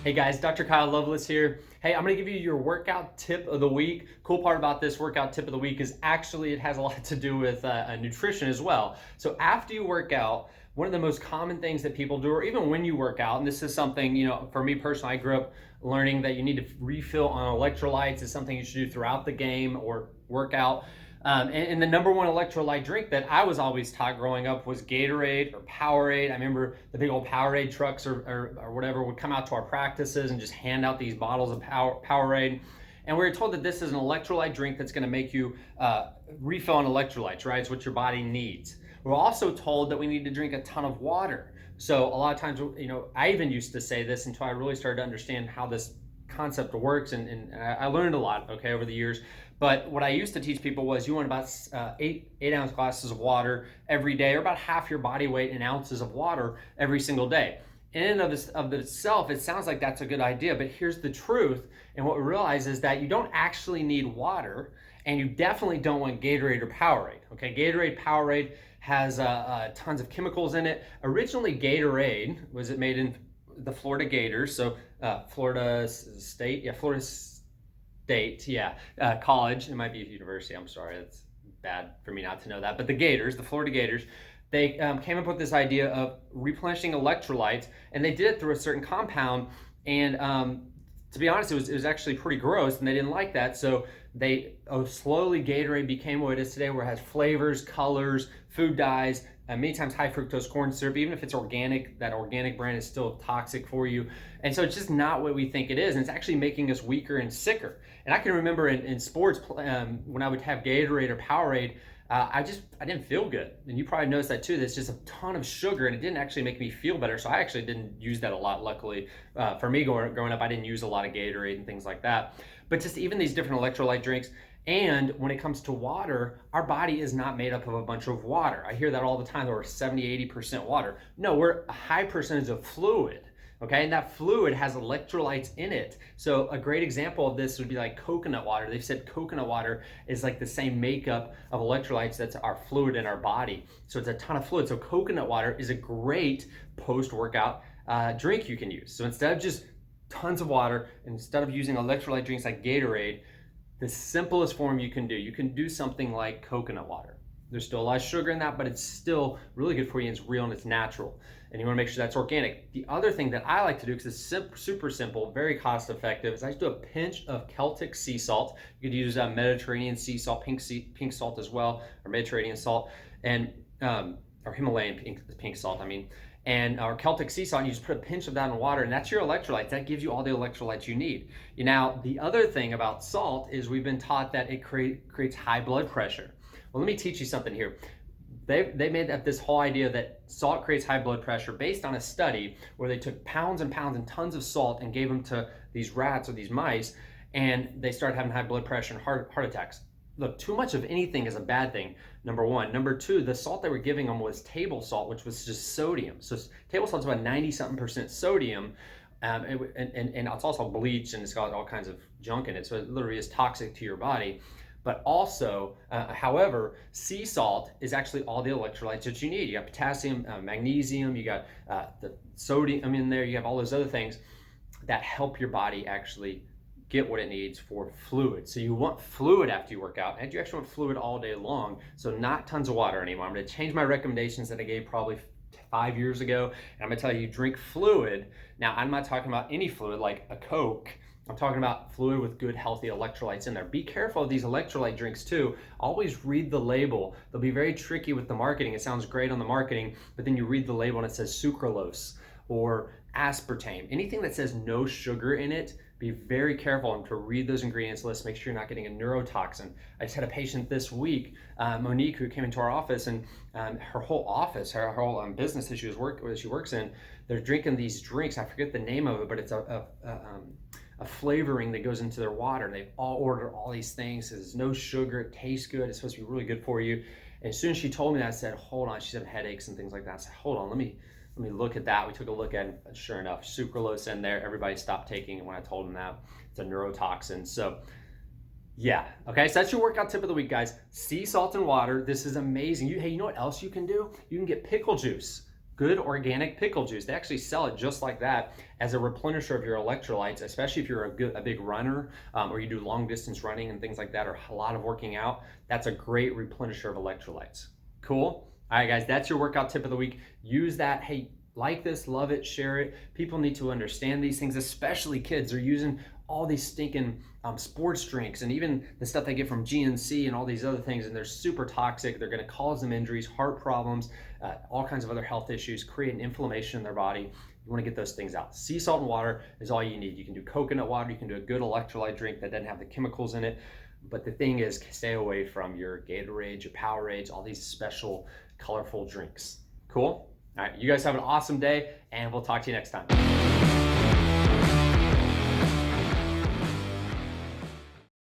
Hey guys, Dr. Kyle Lovelace here. Hey, I'm gonna give you your workout tip of the week. Cool part about this workout tip of the week is actually it has a lot to do with nutrition as well. So after you work out, one of the most common things that people do, or even when you work out, and this is something, for me personally, I grew up learning that you need to refill on electrolytes is something you should do throughout the game or workout. And the number one electrolyte drink that I was always taught growing up was Gatorade or Powerade. I remember the big old Powerade trucks or whatever would come out to our practices and just hand out these bottles of Powerade. And we were told that this is an electrolyte drink that's going to make you refill on electrolytes, right? It's what your body needs. We're also told that we need to drink a ton of water. So a lot of times, I even used to say this until I really started to understand how this concept works, and I learned a lot, okay, over the years. But what I used to teach people was you want about 8 ounce glasses of water every day, or about half your body weight in ounces of water every single day. In and of itself, it sounds like that's a good idea, but here's the truth. And what we realize is that you don't actually need water, and you definitely don't want Gatorade or Powerade. Okay, Gatorade, Powerade has tons of chemicals in it. Originally, Gatorade was it made in the Florida Gators, so Florida State, college. It might be a university. I'm sorry, that's bad for me not to know that. But the Gators, the Florida Gators, they came up with this idea of replenishing electrolytes, and they did it through a certain compound. And to be honest, it was actually pretty gross, and they didn't like that. So they slowly Gatorade became what it is today, where it has flavors, colors, food dyes, many times high fructose corn syrup. Even if it's organic, that organic brand is still toxic for you. And so it's just not what we think it is. And it's actually making us weaker and sicker. And I can remember in sports when I would have Gatorade or Powerade, I didn't feel good. And you probably noticed that too. There's just a ton of sugar, and it didn't actually make me feel better. So I actually didn't use that a lot. Luckily, for me growing up, I didn't use a lot of Gatorade and things like that. But just even these different electrolyte drinks. And when it comes to water, our body is not made up of a bunch of water. I hear that all the time, that we're 70, 80% water. No, we're a high percentage of fluid. Okay, and that fluid has electrolytes in it. So a great example of this would be like coconut water. They've said coconut water is like the same makeup of electrolytes that's our fluid in our body. So it's a ton of fluid. So coconut water is a great post-workout drink you can use. So instead of just tons of water, instead of using electrolyte drinks like Gatorade, the simplest form you can do something like coconut water. There's still a lot of sugar in that, but it's still really good for you, and it's real and it's natural. And you want to make sure that's organic. The other thing that I like to do, because it's super simple, very cost effective, is I just do a pinch of Celtic sea salt. You could use Mediterranean sea salt, pink salt as well, or Mediterranean salt, and or Himalayan pink salt, I mean. And our Celtic sea salt, and you just put a pinch of that in water, and that's your electrolytes. That gives you all the electrolytes you need. Now, the other thing about salt is we've been taught that it creates high blood pressure. Well, let me teach you something here. They made up this whole idea that salt creates high blood pressure based on a study where they took pounds and pounds and tons of salt and gave them to these rats or these mice, and they started having high blood pressure and heart attacks. Look, too much of anything is a bad thing, number one. Number two, the salt they were giving them was table salt, which was just sodium. So table salt's about 90-something% sodium, and it's also bleach, and it's got all kinds of junk in it. So it literally is toxic to your body. But also, however, sea salt is actually all the electrolytes that you need. You got potassium, magnesium, you got the sodium in there, you have all those other things that help your body actually get what it needs for fluid. So you want fluid after you work out, and you actually want fluid all day long. So not tons of water anymore. I'm gonna change my recommendations that I gave probably 5 years ago, and I'm gonna tell you drink fluid. Now, I'm not talking about any fluid like a Coke. I'm talking about fluid with good, healthy electrolytes in there. Be careful of these electrolyte drinks too. Always read the label. They'll be very tricky with the marketing. It sounds great on the marketing, but then you read the label and it says sucralose or aspartame. Anything that says no sugar in it, be very careful and to read those ingredients lists. Make sure you're not getting a neurotoxin. I just had a patient this week, Monique, who came into our office, and her whole office, her whole business that she works in, they're drinking these drinks. I forget the name of it, but it's a flavoring that goes into their water. They've all ordered all these things. There's no sugar. It tastes good. It's supposed to be really good for you. And as soon as she told me that, I said, hold on. She's having headaches and things like that. I said, hold on, let me look at that. We took a look at it, and sure enough, sucralose in there. Everybody stopped taking it when I told them that. It's a neurotoxin. So yeah, okay, so that's your workout tip of the week, guys. Sea salt and water. This is amazing. Hey, you know what else you can do? You can get pickle juice. good organic pickle juice. They actually sell it just like that as a replenisher of your electrolytes, especially if you're a big runner, or you do long distance running and things like that, or a lot of working out. That's a great replenisher of electrolytes. Cool. All right, guys, that's your workout tip of the week. Use that. Hey, like this, love it, share it. People need to understand these things, especially kids. They're using all these stinking sports drinks and even the stuff they get from GNC and all these other things, and they're super toxic. They're going to cause them injuries, heart problems, all kinds of other health issues, create an inflammation in their body. You want to get those things out. Sea salt and water is all you need. You can do coconut water. You can do a good electrolyte drink that doesn't have the chemicals in it. But the thing is, stay away from your Gatorade, your Powerades, all these special, colorful drinks. Cool? All right, you guys have an awesome day, and we'll talk to you next time.